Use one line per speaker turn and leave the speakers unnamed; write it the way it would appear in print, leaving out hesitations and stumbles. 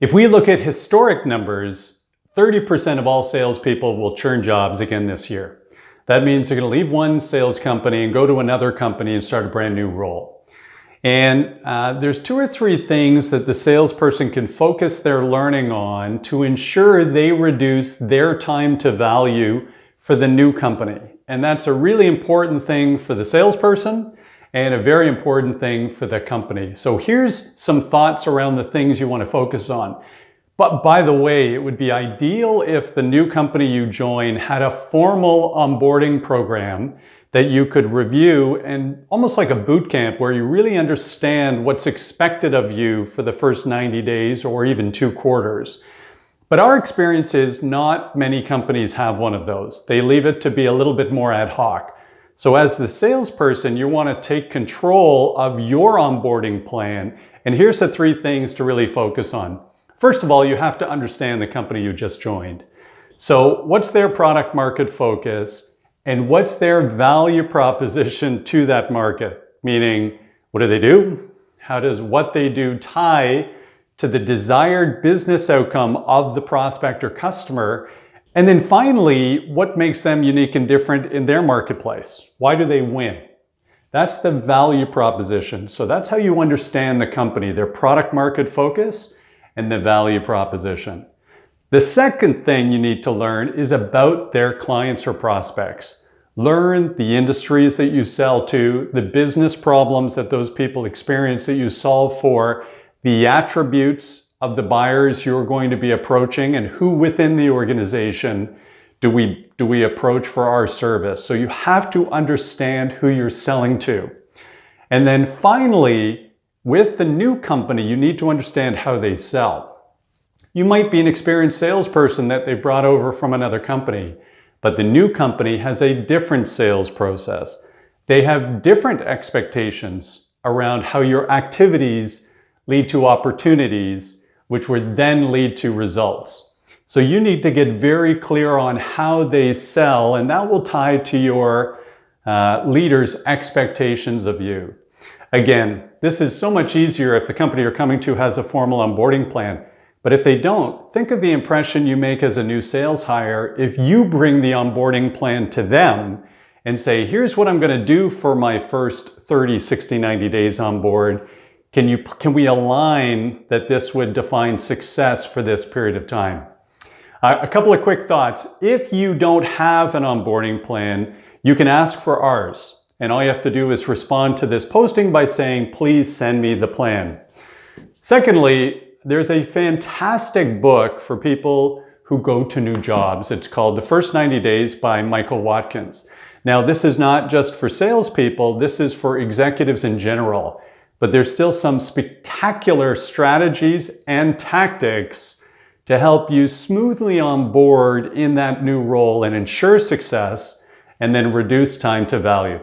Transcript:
If we look at historic numbers, 30% of all salespeople will churn jobs again this year. That means they're going to leave one sales company and go to another company and start a brand new role. And there's 2 or 3 things that the salesperson can focus their learning on to ensure they reduce their time to value for the new company. And that's a really important thing for the salesperson and a very important thing for the company. So here's some thoughts around the things you want to focus on. But by the way, it would be ideal if the new company you join had a formal onboarding program that you could review, and almost like a boot camp where you really understand what's expected of you for the first 90 days or even 2 quarters. But our experience is not many companies have one of those. They leave it to be a little bit more ad hoc. So as the salesperson, you want to take control of your onboarding plan. And here's the 3 things to really focus on. First of all, you have to understand the company you just joined. So what's their product market focus and what's their value proposition to that market? Meaning, what do they do? How does what they do tie to the desired business outcome of the prospect or customer? And then finally, what makes them unique and different in their marketplace? Why do they win? That's the value proposition. So that's how you understand the company, their product market focus and the value proposition. The second thing you need to learn is about their clients or prospects. Learn the industries that you sell to, the business problems that those people experience that you solve for, the attributes of the buyers you're going to be approaching, and who within the organization do we approach for our service. So you have to understand who you're selling to. And then finally, with the new company, you need to understand how they sell. You might be an experienced salesperson that they brought over from another company, but the new company has a different sales process. They have different expectations around how your activities lead to opportunities, which would then lead to results. So you need to get very clear on how they sell, and that will tie to your leaders' expectations of you. Again, this is so much easier if the company you're coming to has a formal onboarding plan. But if they don't, think of the impression you make as a new sales hire if you bring the onboarding plan to them and say, here's what I'm going to do for my first 30, 60, 90 days on board. Can we align that this would define success for this period of time? A couple of quick thoughts. If you don't have an onboarding plan, you can ask for ours. And all you have to do is respond to this posting by saying, please send me the plan. Secondly, there's a fantastic book for people who go to new jobs. It's called The First 90 Days by Michael Watkins. Now, this is not just for salespeople, this is for executives in general. But there's still some spectacular strategies and tactics to help you smoothly onboard in that new role and ensure success, and then reduce time to value.